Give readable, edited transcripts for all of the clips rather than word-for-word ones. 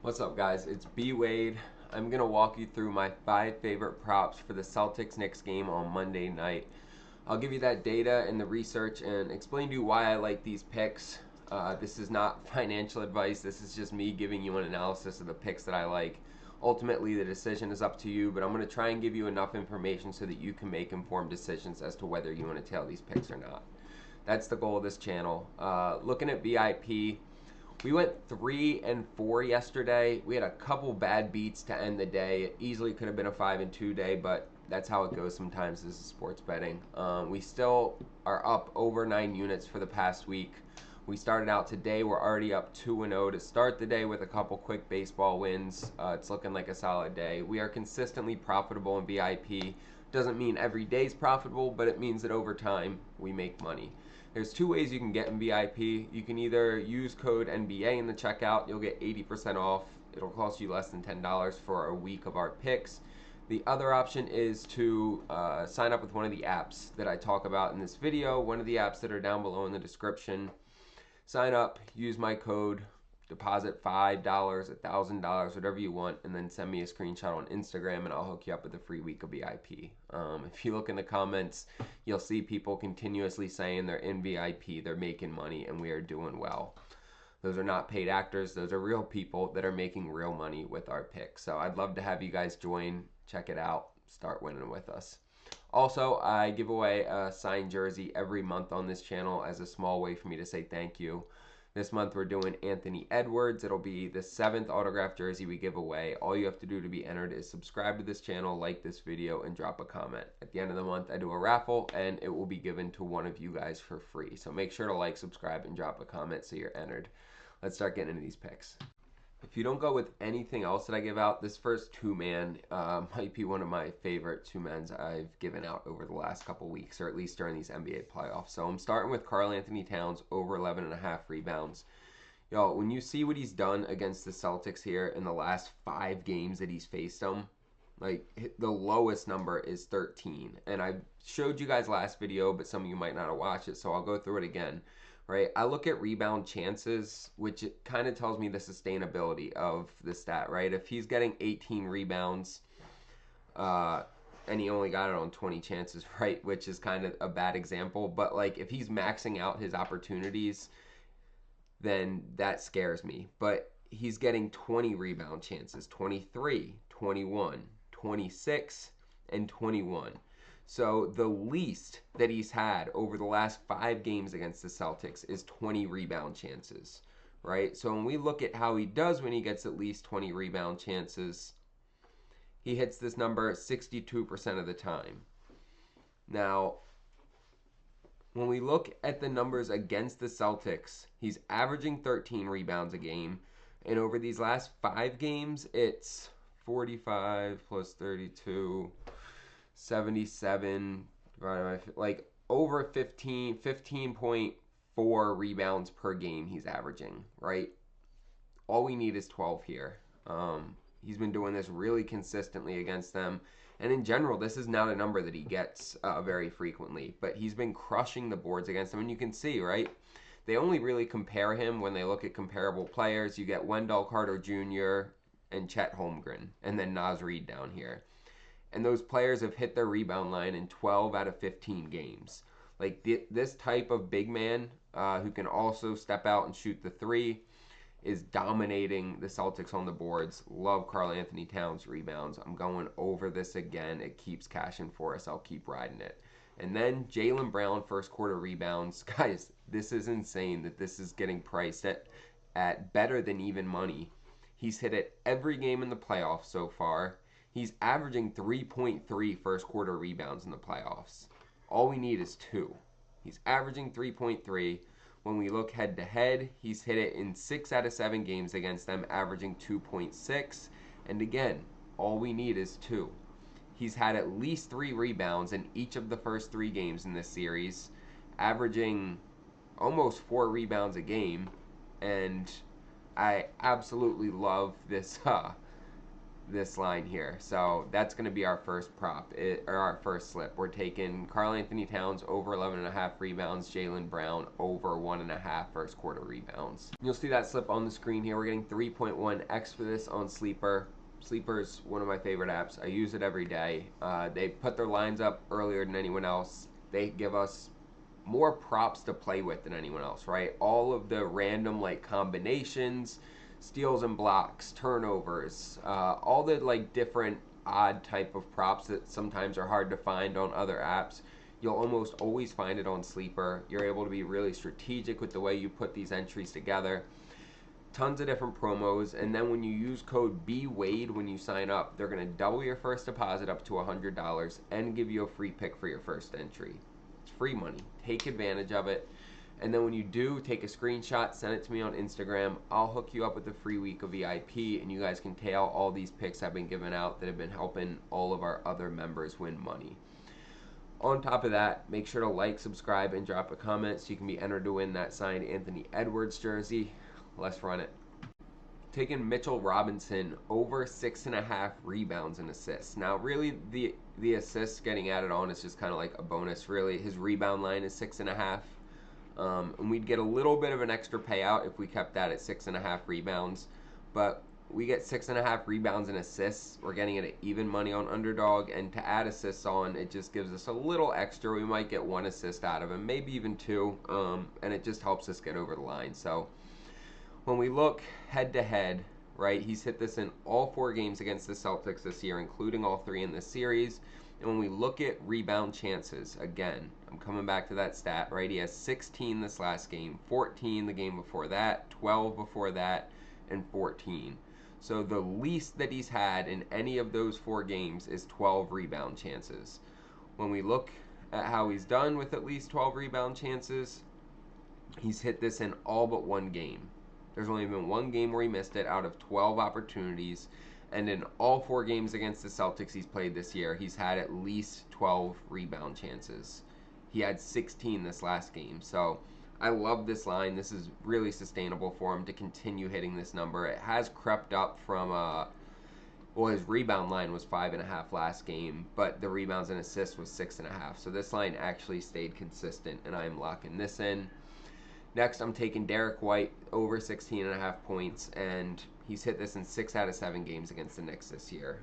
What's up, guys? It's BWADE. I'm going to walk you through my 5 favorite props for the Celtics-Knicks game on Monday night. I'll give you that data and the research and explain to you why I like these picks. This is not financial advice. This is just me giving you an analysis of the picks that I like. Ultimately, the decision is up to you, but I'm going to try and give you enough information so that you can make informed decisions as to whether you want to tail these picks or not. That's the goal of this channel. Looking at VIP, we went 3-4 yesterday. We had a couple bad beats to end the day. It easily could have been a 5-2 day, but that's how it goes sometimes. This is sports betting. We still are up over 9 units for the past week. We started out today. We're already up 2-0 to start the day with a couple quick baseball wins. It's looking like a solid day. We are consistently profitable in VIP. Doesn't mean every day's profitable, but it means that over time we make money. There's two ways you can get in VIP. You can either use code NBA in the checkout. You'll get 80% off. It'll cost you less than $10 for a week of our picks. The other option is to sign up with one of the apps that I talk about in this video. One of the apps that are down below in the description. Sign up, use my code, deposit $5, $1,000, whatever you want, and then send me a screenshot on Instagram and I'll hook you up with a free week of VIP. If you look in the comments, you'll see people continuously saying they're in VIP, they're making money, and we are doing well. Those are not paid actors. Those are real people that are making real money with our picks. So I'd love to have you guys join, check it out, start winning with us. Also, I give away a signed jersey every month on this channel as a small way for me to say thank you. This month we're doing Anthony Edwards. It'll be the 7th autographed jersey we give away. All you have to do to be entered is subscribe to this channel, like this video, and drop a comment. At the end of the month, I do a raffle, and it will be given to one of you guys for free. So make sure to like, subscribe, and drop a comment so you're entered. Let's start getting into these picks. If you don't go with anything else that I give out, this first two-man might be one of my favorite two-mans I've given out over the last couple weeks, or at least during these NBA playoffs. So I'm starting with Karl-Anthony Towns, over 11.5 rebounds. Yo, when you see what he's done against the Celtics here in the last 5 games that he's faced them, like, the lowest number is 13. And I showed you guys last video, but some of you might not have watched it, so I'll go through it again. Right, I look at rebound chances, which it kind of tells me the sustainability of the stat, right? If he's getting 18 rebounds and he only got it on 20 chances, right, which is kind of a bad example, but like if he's maxing out his opportunities, then that scares me. But he's getting 20 rebound chances, 23, 21, 26, and 21. So the least that he's had over the last 5 games against the Celtics is 20 rebound chances, right? So when we look at how he does when he gets at least 20 rebound chances, he hits this number 62% of the time. Now, when we look at the numbers against the Celtics, he's averaging 13 rebounds a game. And over these last 5 games, it's 45 plus 32... 77, like over 15.4 rebounds per game he's averaging, right? All we need is 12 here. He's been doing this really consistently against them. And in general, this is not a number that he gets very frequently. But he's been crushing the boards against them. And you can see, right? They only really compare him when they look at comparable players. You get Wendell Carter Jr. and Chet Holmgren. And then Naz Reid down here. And those players have hit their rebound line in 12 out of 15 games. Like this type of big man who can also step out and shoot the three is dominating the Celtics on the boards. Love Karl-Anthony Towns rebounds. I'm going over this again. It keeps cashing for us. I'll keep riding it. And then Jaylen Brown, first quarter rebounds. Guys, this is insane that this is getting priced at better than even money. He's hit it every game in the playoffs so far. He's averaging 3.3 first quarter rebounds in the playoffs. All we need is 2. He's averaging 3.3. When we look head to head, he's hit it in 6 out of 7 games against them, averaging 2.6. And again, all we need is 2. He's had at least 3 rebounds in each of the first 3 games in this series, averaging almost 4 rebounds a game. And I absolutely love this this line here. So that's going to be our first prop, or our first slip. We're taking Karl Anthony Towns over 11.5 rebounds, Jaylen Brown over 1.5 first quarter rebounds. You'll see that slip on the screen here. We're getting 3.1x for this on Sleeper. Sleeper's one of my favorite apps. I use it every day. They put their lines up earlier than anyone else. They give us more props to play with than anyone else, right? All of the random like combinations, steals and blocks, turnovers, all the like different odd type of props that sometimes are hard to find on other apps. You'll almost always find it on Sleeper. You're able to be really strategic with the way you put these entries together. Tons of different promos, and then when you use code BWADE when you sign up, they're going to double your first deposit up to $100 and give you a free pick for your first entry. It's free money. Take advantage of it. And then when you do, take a screenshot, send it to me on Instagram. I'll hook you up with a free week of VIP, and you guys can tail all these picks I've been giving out that have been helping all of our other members win money. On top of that, make sure to like, subscribe, and drop a comment so you can be entered to win that signed Anthony Edwards jersey. Let's run it. Taking Mitchell Robinson over 6.5 rebounds and assists. Now, really, the assists getting added on is just kind of like a bonus, really. His rebound line is 6.5. And we'd get a little bit of an extra payout if we kept that at 6.5 rebounds. But we get 6.5 rebounds and assists. We're getting it at even money on Underdog. And to add assists on, it just gives us a little extra. We might get 1 assist out of him, maybe even 2. And it just helps us get over the line. So when we look head to head, right, he's hit this in all 4 games against the Celtics this year, including all 3 in this series. And when we look at rebound chances, again, I'm coming back to that stat, right? He has 16 this last game, 14 the game before that, 12 before that, and 14. So the least that he's had in any of those 4 games is 12 rebound chances. When we look at how he's done with at least 12 rebound chances, he's hit this in all but 1 game. There's only been 1 game where he missed it out of 12 opportunities. And in all 4 games against the Celtics he's played this year, he's had at least 12 rebound chances. He had 16 this last game. So I love this line. This is really sustainable for him to continue hitting this number. It has crept up from, well, his rebound line was 5.5 last game, but the rebounds and assists was 6.5. So this line actually stayed consistent, and I'm locking this in. Next, I'm taking Derek White over 16.5 points, and he's hit this in 6 out of 7 games against the Knicks this year.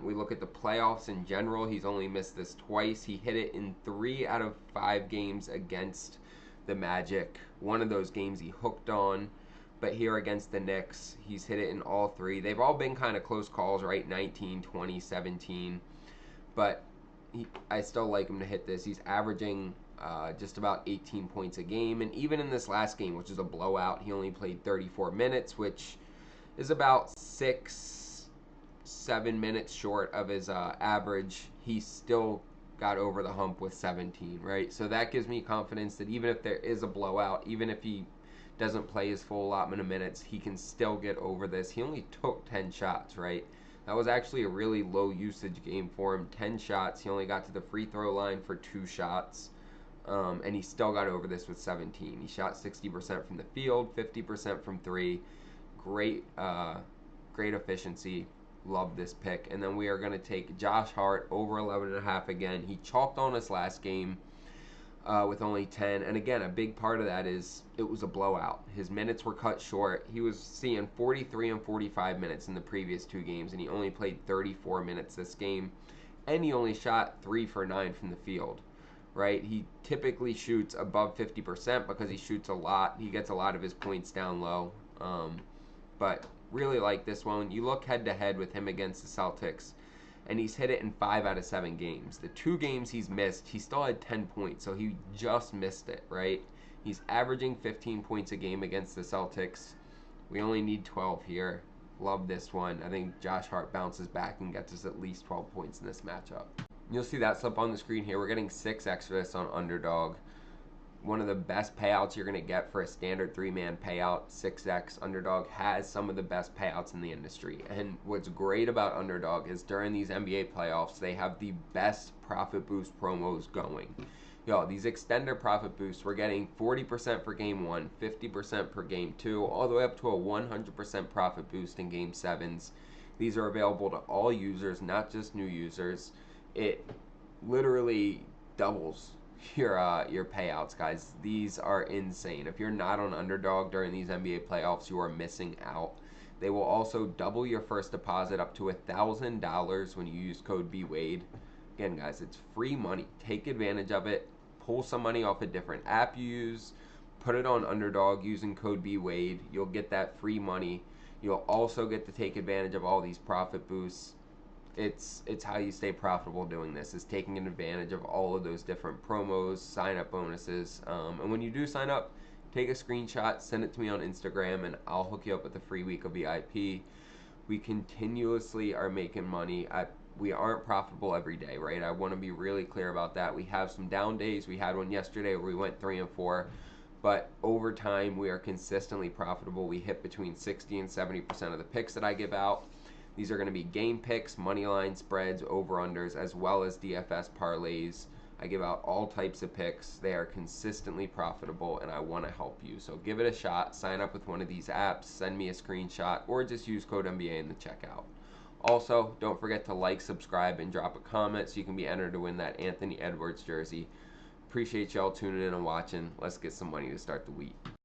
We look at the playoffs in general. He's only missed this twice. He hit it in 3 out of 5 games against the Magic. One of those games he hooked on, but here against the Knicks, he's hit it in all 3. They've all been kind of close calls, right? 19, 20, 17. But I still like him to hit this. He's averaging just about 18 points a game. And even in this last game, which is a blowout, he only played 34 minutes, which is about 6-7 minutes short of his average. He still got over the hump with 17, right? So that gives me confidence that even if there is a blowout, even if he doesn't play his full allotment of minutes, he can still get over this. He only took 10 shots, right? That was actually a really low usage game for him. 10 shots. He only got to the free throw line for 2 shots. And he still got over this with 17. He shot 60% from the field, 50% from 3. Great efficiency. Love this pick. And then we are going to take Josh Hart over 11.5 again. He chalked on us last game with only 10. And again, a big part of that is it was a blowout. His minutes were cut short. He was seeing 43 and 45 minutes in the previous 2 games, and he only played 34 minutes this game. And he only shot 3 for 9 from the field. Right? He typically shoots above 50% because he shoots a lot. He gets a lot of his points down low. But really like this one. You look head to head with him against the Celtics, and he's hit it in 5 out of 7 games. The 2 games he's missed, he still had 10 points, so he just missed it, right? He's averaging 15 points a game against the Celtics. We only need 12 here. Love this one. I think Josh Hart bounces back and gets us at least 12 points in this matchup. You'll see that slip on the screen here. We're getting 6x for this on Underdog. One of the best payouts you're going to get for a standard 3-man payout. 6x. Underdog has some of the best payouts in the industry. And what's great about Underdog is during these NBA playoffs, they have the best profit boost promos going. Yo, these extender profit boosts, we're getting 40% for game 1, 50% for game 2, all the way up to a 100% profit boost in game 7s. These are available to all users, not just new users. It literally doubles your payouts, guys. These are insane. If you're not on Underdog during these NBA playoffs, you are missing out. They will also double your first deposit up to $1,000 when you use code BWADE. Again, guys, it's free money. Take advantage of it. Pull some money off a different app you use. Put it on Underdog using code BWADE. You'll get that free money. You'll also get to take advantage of all these profit boosts. It's how you stay profitable doing this, is taking advantage of all of those different promos, sign up bonuses. And when you do sign up, take a screenshot, send it to me on Instagram, and I'll hook you up with a free week of VIP. We continuously are making money. We aren't profitable every day, right? I want to be really clear about that. We have some down days. We had one yesterday where we went 3 and 4, but over time we are consistently profitable. We hit between 60 and 70% of the picks that I give out. These are going to be game picks, money line spreads, over-unders, as well as DFS parlays. I give out all types of picks. They are consistently profitable, and I want to help you. So give it a shot. Sign up with one of these apps. Send me a screenshot, or just use code NBA in the checkout. Also, don't forget to like, subscribe, and drop a comment so you can be entered to win that Anthony Edwards jersey. Appreciate y'all tuning in and watching. Let's get some money to start the week.